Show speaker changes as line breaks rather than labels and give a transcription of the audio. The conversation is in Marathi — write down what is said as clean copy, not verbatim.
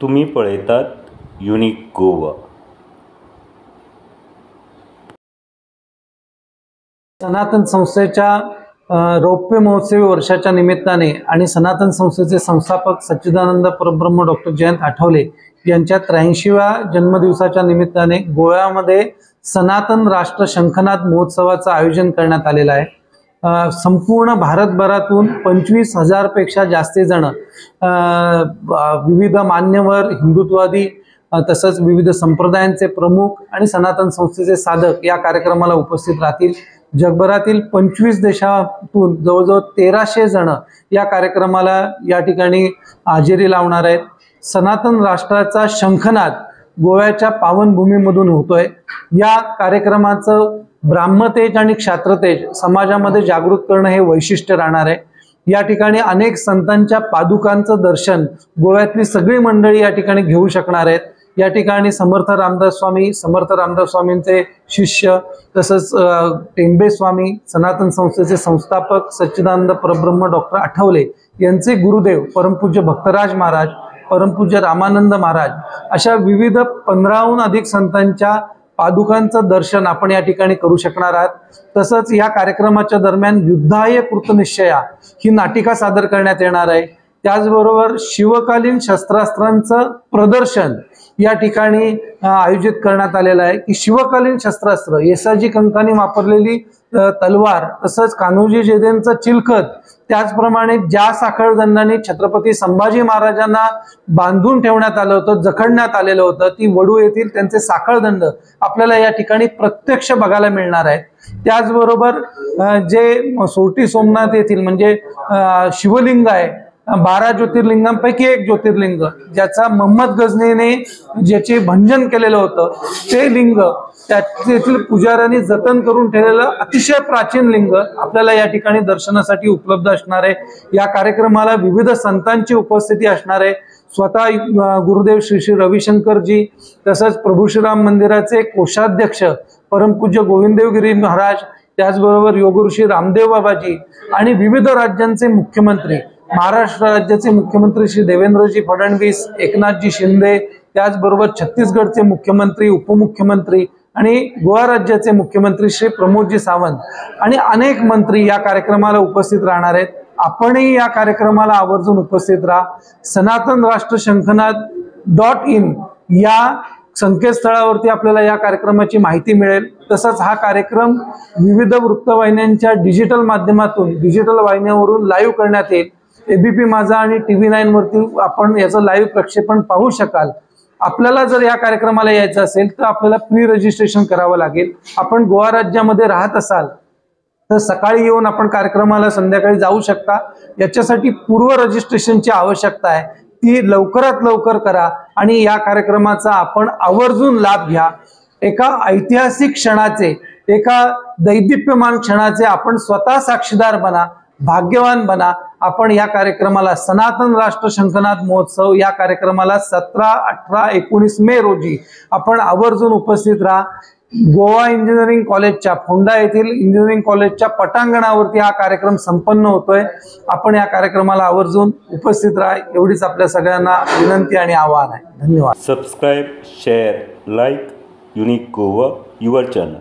तुम्ही पळयतात युनिक गोवा।
सनातन संस्थेच्या रौप्य महोत्सवी वर्षाच्या निमित्ताने आणि सनातन संस्थेचे संस्थापक सच्चिदानंद परब्रह्म डॉक्टर जयंत आठवले यांच्या 83व्या जन्मदिवसाच्या निमित्ताने गोव्यामध्ये सनातन राष्ट्र शंखनाद महोत्सवाचं आयोजन करण्यात आलेलं आहे। संपूर्ण भारतभरातून 25,000 पेक्षा जास्ती जण विविध मान्यवर हिंदुत्ववादी तसंच विविध संप्रदायांचे प्रमुख आणि सनातन संस्थेचे साधक या कार्यक्रमाला उपस्थित राहतील। जगभरातील 25 देशातून जवळजवळ 1300 जण या कार्यक्रमाला या ठिकाणी हजेरी लावणार आहेत। सनातन राष्ट्राचा शंखनाद गोव्याच्या पावनभूमीमधून होतोय। या कार्यक्रमाचं ब्राह्मतेज आणि क्षात्रतेज समाजामध्ये जागृत करणं हे वैशिष्ट्य राहणार आहे। या ठिकाणी अनेक संतांच्या पादुकांचं दर्शन गोव्यातली सगळी मंडळी या ठिकाणी घेऊ शकणार आहेत। या ठिकाणी समर्थ रामदास स्वामींचे शिष्य तसंच टेंबे स्वामी, सनातन संस्थेचे संस्थापक सच्चिदानंद परब्रह्म डॉक्टर आठवले यांचे गुरुदेव परमपूज्य भक्तराज महाराज, परमपूज्य रामानंद महाराज अशा विविध 15हून अधिक संतांच्या पादुकांचं दर्शन आपण या ठिकाणी करू शकणार आहात। तसंच या कार्यक्रमाच्या दरम्यान युद्धाय कृतनिश्चया ही नाटिका सादर करण्यात येणार आहे। त्याचबरोबर शिवकालीन शस्त्रास्त्रांचं प्रदर्शन या ठिकाणी आयोजित करण्यात आलेलं आहे की शिवकालीन शस्त्रास्त्र येसाजी कंकानी वापरलेली तलवार तसंच कान्होजी जेधेंचं चिलखत, त्याचप्रमाणे ज्या साखळदंडाने छत्रपती संभाजी महाराजांना बांधून ठेवण्यात आलं होतं, जखडण्यात आलेलं होतं, ती वडू येथील त्यांचे साखळदंड आपल्याला या ठिकाणी प्रत्यक्ष बघायला मिळणार आहे। त्याचबरोबर जे सोरटी सोमनाथ येथील म्हणजे शिवलिंग आहे, 12 ज्योतिर्लिंगांपैकी एक ज्योतिर्लिंग ज्याचा मोहम्मद गझनीने ज्याचे भंजन केलेलं होतं ते लिंग, त्यातील पुजाऱ्यांनी जतन करून ठेवलेलं अतिशय प्राचीन लिंग आपल्याला या ठिकाणी दर्शनासाठी उपलब्ध असणार आहे। या कार्यक्रमाला विविध संतांची उपस्थिती असणार आहे। स्वतः गुरुदेव श्री श्री रविशंकरजी तसंच प्रभू श्रीराम मंदिराचे कोषाध्यक्ष परमपूज्य गोविंददेवगिरी महाराज, त्याचबरोबर योगऋषी रामदेव बाबाजी आणि विविध राज्यांचे मुख्यमंत्री, महाराष्ट्र राज्याचे मुख्यमंत्री श्री देवेंद्रजी फडणवीस, एकनाथजी शिंदे, त्याचबरोबर छत्तीसगडचे मुख्यमंत्री, उपमुख्यमंत्री आणि गोवा राज्याचे मुख्यमंत्री श्री प्रमोदजी सावंत आणि अनेक मंत्री या कार्यक्रमाला उपस्थित राहणार आहेत। आपणही या कार्यक्रमाला आवर्जून उपस्थित राहा। सनातन राष्ट्र शंखनाद.in या संकेतस्थळावरती आपल्याला या कार्यक्रमाची माहिती मिळेल। तसंच हा कार्यक्रम विविध वृत्तवाहिन्यांच्या डिजिटल माध्यमातून, डिजिटल वाहिन्यांवरून लाईव्ह करण्यात येईल। एबीपी माझा आणि TV9 वरती आपण याचं लाईव्ह प्रक्षेपण पाहू शकाल। आपल्याला जर या कार्यक्रमाला यायचं असेल तर आपल्याला प्री रजिस्ट्रेशन करावं लागेल। आपण गोवा राज्यामध्ये राहत असाल तर सकाळी येऊन आपण कार्यक्रमाला संध्याकाळी जाऊ शकता। याच्यासाठी पूर्व रजिस्ट्रेशनची आवश्यकता आहे, ती लवकरात लवकर करा आणि या कार्यक्रमाचा आपण आवर्जून लाभ घ्या। एका ऐतिहासिक क्षणाचे, एका दैदिप्यमान क्षणाचे आपण स्वतः साक्षीदार बना, भाग्यवान बना। आपण या कार्यक्रमाला सनातन राष्ट्र शंखनाद महोत्सव या कार्यक्रमाला 17, 18, 19 मे रोजी आपण आवर्जून उपस्थित राहा। गोवा इंजिनिअरिंग कॉलेजच्या फोंडा येथील इंजिनिअरिंग कॉलेजच्या पटांगणावरती हा कार्यक्रम संपन्न होतोय। आपण या कार्यक्रमाला आवर्जून उपस्थित राहा एवढीच आपल्या सगळ्यांना विनंती आणि आवाहन आहे। धन्यवाद।
Subscribe, share, like unique Goa your channel.